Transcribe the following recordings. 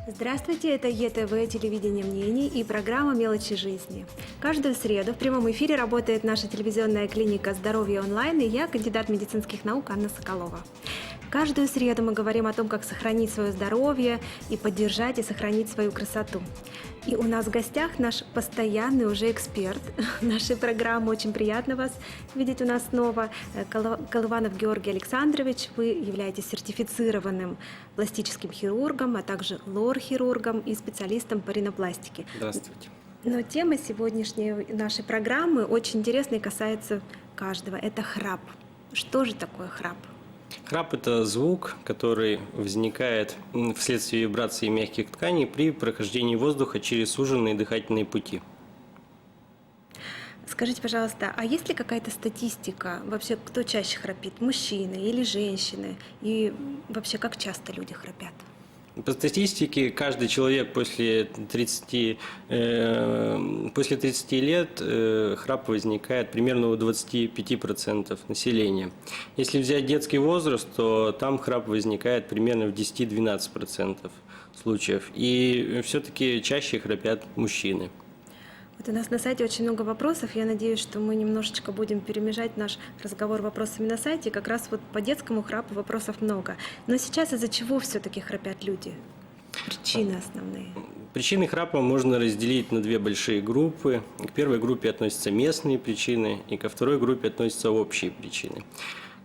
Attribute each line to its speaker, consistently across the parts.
Speaker 1: Здравствуйте, это ЕТВ, телевидение мнений и программа «Мелочи жизни». Каждую среду в прямом эфире работает наша телевизионная клиника «Здоровье онлайн» и я, кандидат медицинских наук Анна Соколова. Каждую среду мы говорим о том, как сохранить свое здоровье и поддержать и сохранить свою красоту. И у нас в гостях наш постоянный уже эксперт нашей программы. Очень приятно вас видеть у нас снова. Колыванов Георгий Александрович, вы являетесь сертифицированным пластическим хирургом, а также лор-хирургом и специалистом по ринопластике.
Speaker 2: Здравствуйте.
Speaker 1: Но тема сегодняшней нашей программы очень интересная и касается каждого. Это храп. Что же такое храп?
Speaker 2: Храп – это звук, который возникает вследствие вибрации мягких тканей при прохождении воздуха через суженные дыхательные пути.
Speaker 1: Скажите, пожалуйста, а есть ли какая-то статистика, вообще, кто чаще храпит, мужчины или женщины? И вообще, как часто люди храпят?
Speaker 2: По статистике, каждый человек после 30 лет храп возникает примерно у 25% населения. Если взять детский возраст, то там храп возникает примерно в 10-12% случаев. И все-таки чаще храпят мужчины.
Speaker 1: Вот у нас на сайте очень много вопросов. Я надеюсь, что мы немножечко будем перемежать наш разговор вопросами на сайте. Как раз вот по детскому храпу вопросов много. Но сейчас из-за чего все-таки храпят люди? Причины основные.
Speaker 2: Причины храпа можно разделить на две большие группы. К первой группе относятся местные причины, и ко второй группе относятся общие причины.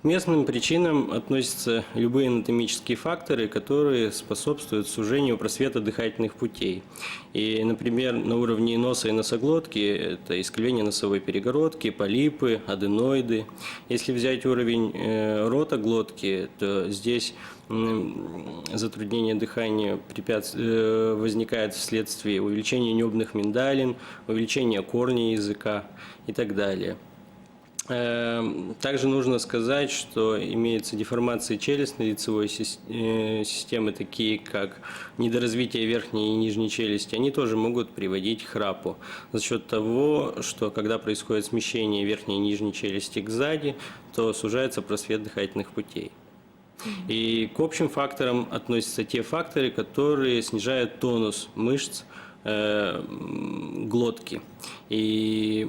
Speaker 2: К местным причинам относятся любые анатомические факторы, которые способствуют сужению просвета дыхательных путей. И, например, на уровне носа и носоглотки это искривление носовой перегородки, полипы, аденоиды. Если взять уровень рота глотки, то здесь затруднение дыхания возникает вследствие увеличения небных миндалин, увеличения корня языка и так далее. Также нужно сказать, что имеются деформации челюстно-лицевой системы, такие как недоразвитие верхней и нижней челюсти. Они тоже могут приводить к храпу за счет того, что когда происходит смещение верхней и нижней челюсти к сзади, то сужается просвет дыхательных путей. И к общим факторам относятся те факторы, которые снижают тонус мышц глотки. И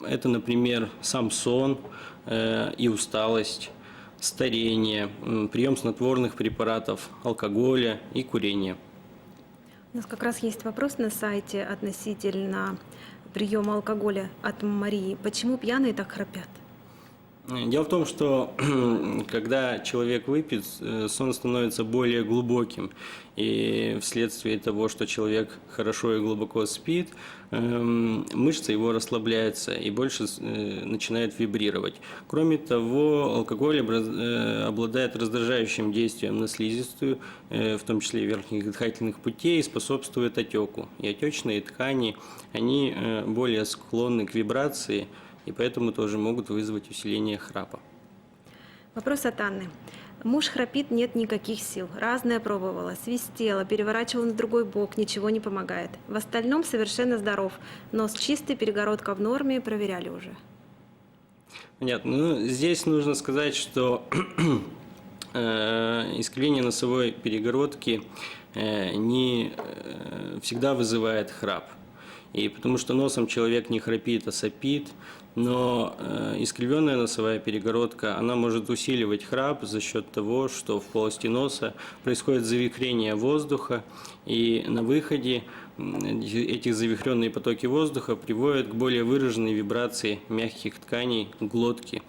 Speaker 2: это, например, сам сон и усталость, старение, прием снотворных препаратов, алкоголя и курение.
Speaker 1: У нас как раз есть вопрос на сайте относительно приема алкоголя от Марии. Почему пьяные так храпят?
Speaker 2: Дело в том, что когда человек выпьет, сон становится более глубоким. И вследствие того, что человек хорошо и глубоко спит, мышцы его расслабляются и больше начинает вибрировать. Кроме того, алкоголь обладает раздражающим действием на слизистую, в том числе и верхних дыхательных путей, и способствует отеку. И отечные ткани, они более склонны к вибрации, и поэтому тоже могут вызвать усиление храпа.
Speaker 1: Вопрос от Анны. Муж храпит, нет никаких сил. Разное пробовала, свистела, переворачивала на другой бок, ничего не помогает. В остальном совершенно здоров. Нос чистый, перегородка в норме, проверяли уже.
Speaker 2: Понятно. Ну, здесь нужно сказать, что искривление носовой перегородки не всегда вызывает храп. И потому что носом человек не храпит, а сопит, но искривленная носовая перегородка, она может усиливать храп за счет того, что в полости носа происходит завихрение воздуха, и на выходе эти завихренные потоки воздуха приводят к более выраженной вибрации мягких тканей глотки.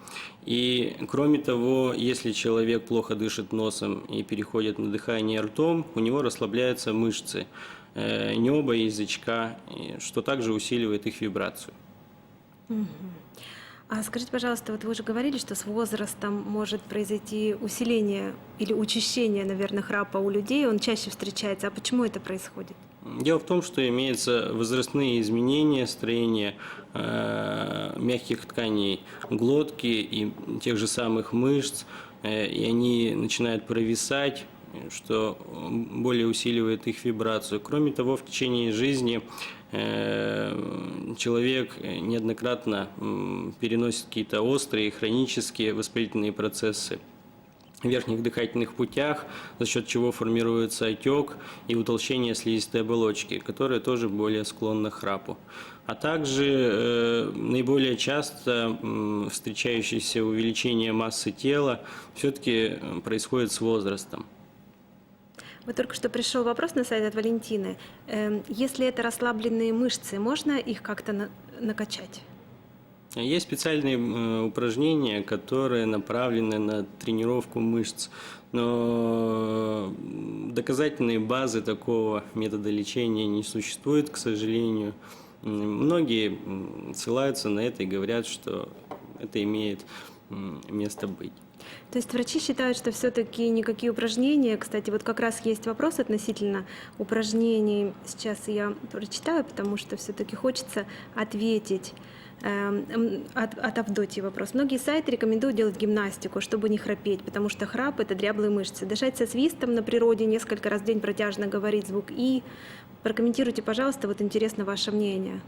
Speaker 2: И кроме того, если человек плохо дышит носом и переходит на дыхание ртом, у него расслабляются мышцы неба и язычка, что также усиливает их вибрацию.
Speaker 1: А скажите, пожалуйста, вот вы уже говорили, что с возрастом может произойти усиление или учащение, наверное, храпа у людей, он чаще встречается. А почему это происходит?
Speaker 2: Дело в том, что имеются возрастные изменения строения мягких тканей глотки и тех же самых мышц, и они начинают провисать, что более усиливает их вибрацию. Кроме того, в течение жизни человек неоднократно переносит какие-то острые хронические воспалительные процессы верхних дыхательных путях, за счет чего формируется отек и утолщение слизистой оболочки, которая тоже более склонна к храпу. А также наиболее часто встречающееся увеличение массы тела все-таки происходит с возрастом.
Speaker 1: Вот только что пришел вопрос на сайт от Валентины. Если это расслабленные мышцы, можно их как-то накачать?
Speaker 2: Есть специальные упражнения, которые направлены на тренировку мышц, но доказательной базы такого метода лечения не существует, к сожалению. Многие ссылаются на это и говорят, что это имеет место быть.
Speaker 1: То есть врачи считают, что все-таки никакие упражнения, кстати, вот как раз есть вопрос относительно упражнений, сейчас я прочитаю, потому что все-таки хочется ответить. От Авдотьи вопрос. Многие сайты рекомендуют делать гимнастику, чтобы не храпеть, потому что храп – это дряблые мышцы. Дышать со свистом на природе, несколько раз в день протяжно говорить звук «и». Прокомментируйте, пожалуйста, вот интересно ваше мнение.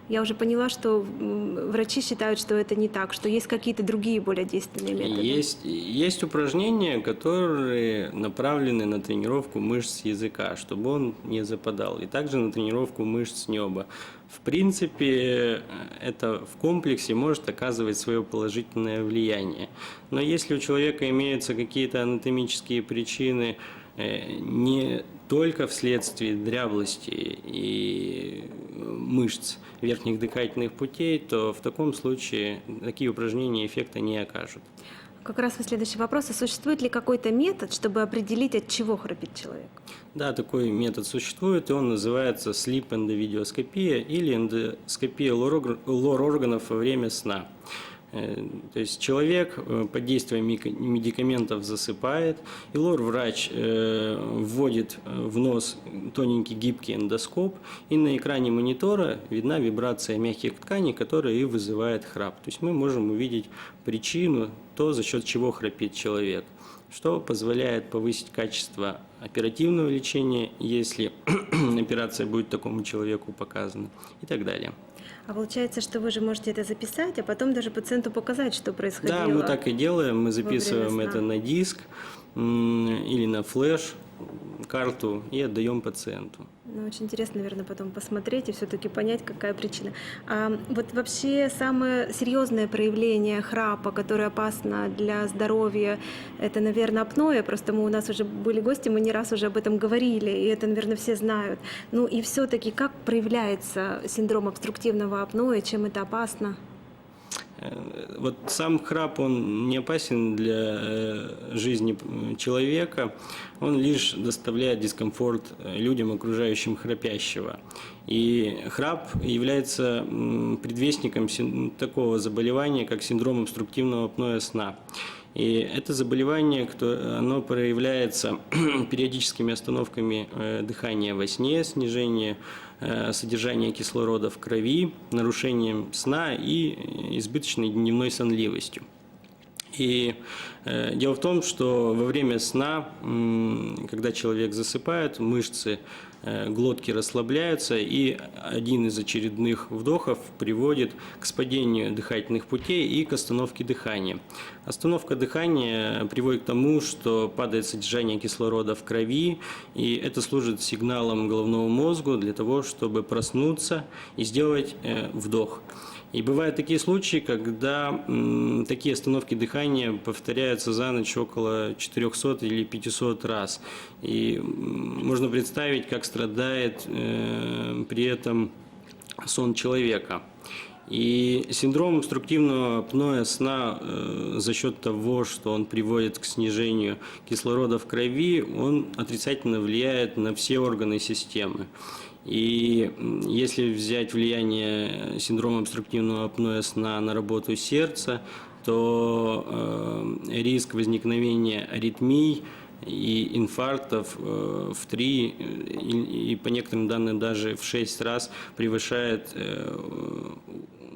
Speaker 1: Я уже поняла, что врачи считают, что это не так, что есть какие-то другие более действенные методы.
Speaker 2: Есть упражнения, которые направлены на тренировку мышц языка, чтобы он не западал, и также на тренировку мышц неба. В принципе, это в комплексе может оказывать свое положительное влияние. Но если у человека имеются какие-то анатомические причины, не только вследствие дряблости и мышц верхних дыхательных путей, то в таком случае такие упражнения эффекта не окажут.
Speaker 1: Как раз следующий вопрос. А существует ли какой-то метод, чтобы определить, от чего храпит человек?
Speaker 2: Да, такой метод существует, и он называется слип-эндовидеоскопия или эндоскопия лор-органов во время сна. То есть человек под действием медикаментов засыпает, и лор-врач вводит в нос тоненький гибкий эндоскоп, и на экране монитора видна вибрация мягких тканей, которая и вызывает храп. То есть мы можем увидеть причину, то, за счет чего храпит человек, что позволяет повысить качество оперативного лечения, если операция будет такому человеку показана, и так далее.
Speaker 1: А получается, что вы же можете это записать, а потом даже пациенту показать, что происходило.
Speaker 2: Да, мы так и делаем. Мы записываем это на диск или на флеш карту и отдаем пациенту.
Speaker 1: Ну, очень интересно, наверное, потом посмотреть и все-таки понять, какая причина. А вот вообще самое серьезное проявление храпа, которое опасно для здоровья, это, наверное, апноэ. Просто у нас уже были гости, мы не раз уже об этом говорили, и это, наверное, все знают. Ну и все-таки как проявляется синдром обструктивного апноэ, чем это опасно?
Speaker 2: Вот сам храп, он не опасен для жизни человека, он лишь доставляет дискомфорт людям, окружающим храпящего. И храп является предвестником такого заболевания, как синдром обструктивного апноэ сна. И это заболевание, оно проявляется периодическими остановками дыхания во сне, снижение содержания кислорода в крови, нарушением сна и избыточной дневной сонливостью. И дело в том, что во время сна, когда человек засыпает, мышцы глотки расслабляются, и один из очередных вдохов приводит к спадению дыхательных путей и к остановке дыхания. Остановка дыхания приводит к тому, что падает содержание кислорода в крови, и это служит сигналом головному мозгу для того, чтобы проснуться и сделать вдох. И бывают такие случаи, когда такие остановки дыхания повторяются за ночь около 400 или 500 раз. И можно представить, как страдает при этом сон человека. И синдром обструктивного апноэ сна за счет того, что он приводит к снижению кислорода в крови, он отрицательно влияет на все органы системы. И если взять влияние синдрома обструктивного апноэ сна на работу сердца, то риск возникновения аритмий и инфарктов в 3 и по некоторым данным даже в 6 раз превышает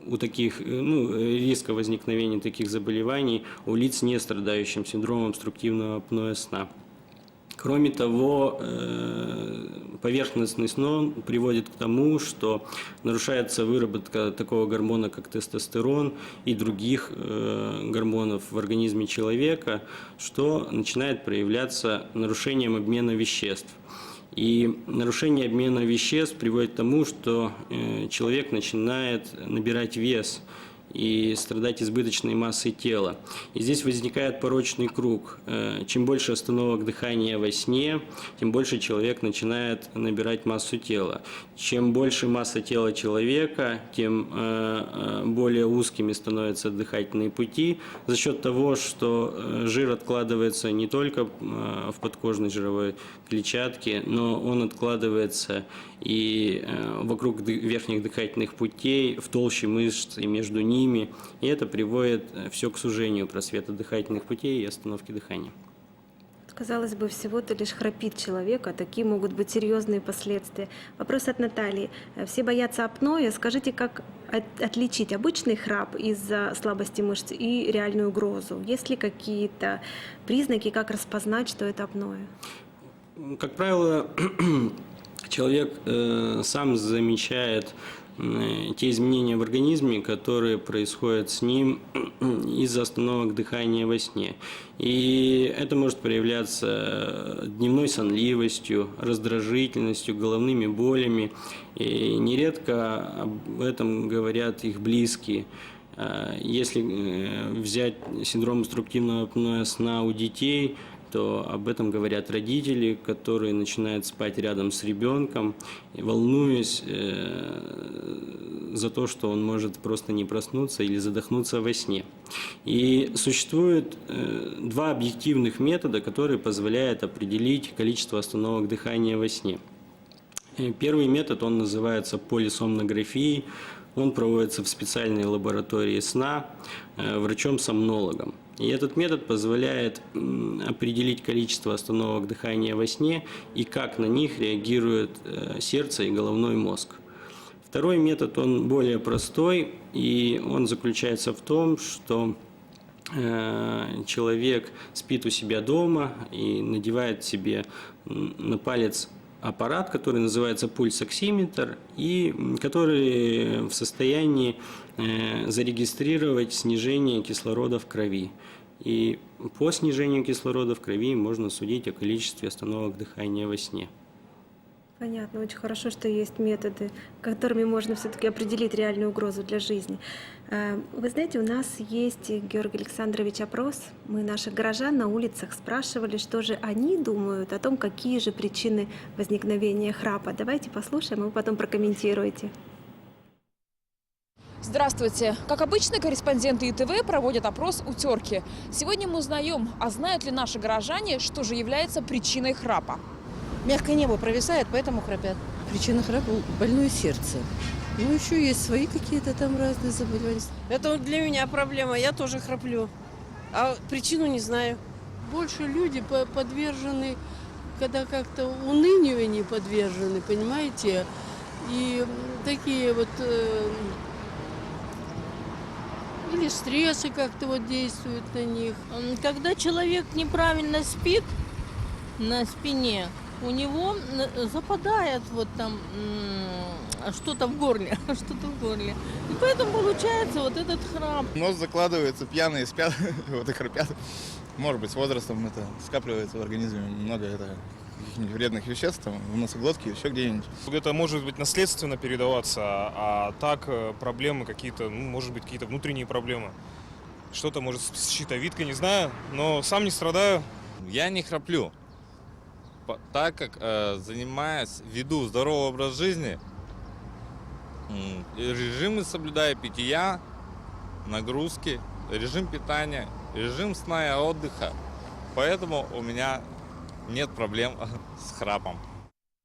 Speaker 2: у таких, риска возникновения таких заболеваний у лиц, не страдающих синдромом обструктивного апноэ сна. Кроме того, поверхностный сон приводит к тому, что нарушается выработка такого гормона, как тестостерон и других гормонов в организме человека, что начинает проявляться нарушением обмена веществ. И нарушение обмена веществ приводит к тому, что человек начинает набирать вес и страдать избыточной массой тела. И здесь возникает порочный круг. Чем больше остановок дыхания во сне, тем больше человек начинает набирать массу тела. Чем больше масса тела человека, тем более узкими становятся дыхательные пути за счет того, что жир откладывается не только в подкожной жировой клетчатке, но он откладывается и вокруг верхних дыхательных путей, в толще мышц и между ними. И это приводит все к сужению просвета дыхательных путей и остановке дыхания.
Speaker 1: Казалось бы, всего-то лишь храпит человек, а такие могут быть серьезные последствия. Вопрос от Натальи. Все боятся апноэ. Скажите, как отличить обычный храп из-за слабости мышц и реальную угрозу? Есть ли какие-то признаки, как распознать, что это апноэ?
Speaker 2: Как правило, человек сам замечает те изменения в организме, которые происходят с ним из-за остановок дыхания во сне. И это может проявляться дневной сонливостью, раздражительностью, головными болями. И нередко об этом говорят их близкие. Если взять синдром обструктивного апноэ сна у детей, то об этом говорят родители, которые начинают спать рядом с ребенком, волнуясь за то, что он может просто не проснуться или задохнуться во сне. И существует два объективных метода, которые позволяют определить количество остановок дыхания во сне. Первый метод, он называется полисомнографией. Он проводится в специальной лаборатории сна врачом-сомнологом. И этот метод позволяет определить количество остановок дыхания во сне и как на них реагирует сердце и головной мозг. Второй метод, он более простой, и он заключается в том, что человек спит у себя дома и надевает себе на палец аппарат, который называется пульсоксиметр, и который в состоянии зарегистрировать снижение кислорода в крови. И по снижению кислорода в крови можно судить о количестве остановок дыхания во сне.
Speaker 1: Понятно, очень хорошо, что есть методы, которыми можно все-таки определить реальную угрозу для жизни. Вы знаете, у нас есть, Георгий Александрович, опрос. Мы наших горожан на улицах спрашивали, что же они думают о том, какие же причины возникновения храпа. Давайте послушаем, и вы потом прокомментируете.
Speaker 3: Здравствуйте. Как обычно, корреспонденты ИТВ проводят опрос у терки. Сегодня мы узнаем, а знают ли наши горожане, что же является причиной храпа.
Speaker 4: Мягкое небо провисает, поэтому храпят.
Speaker 5: Причина храпа – больное сердце. Ну, еще есть свои какие-то там разные заболевания.
Speaker 4: Это для меня проблема, я тоже храплю. А причину не знаю.
Speaker 5: Больше люди подвержены, когда как-то унынию они подвержены, понимаете? И такие вот... или стрессы как-то вот действуют на них.
Speaker 6: Когда человек неправильно спит на спине, у него западает вот там что-то в горле, И поэтому получается вот этот храп.
Speaker 7: Нос закладывается, пьяные спят, вот и храпят. Может быть, с возрастом это скапливается в организме много каких-нибудь вредных веществ, там, в носоглотке, еще где-нибудь.
Speaker 8: Это может быть наследственно передаваться, а так проблемы какие-то, может быть, какие-то внутренние проблемы. Что-то может с щитовидкой, не знаю, но сам не страдаю.
Speaker 9: Я не храплю, так как веду здоровый образ жизни, режимы соблюдаю питья, нагрузки, режим питания, режим сна и отдыха. Поэтому у меня нет проблем с храпом.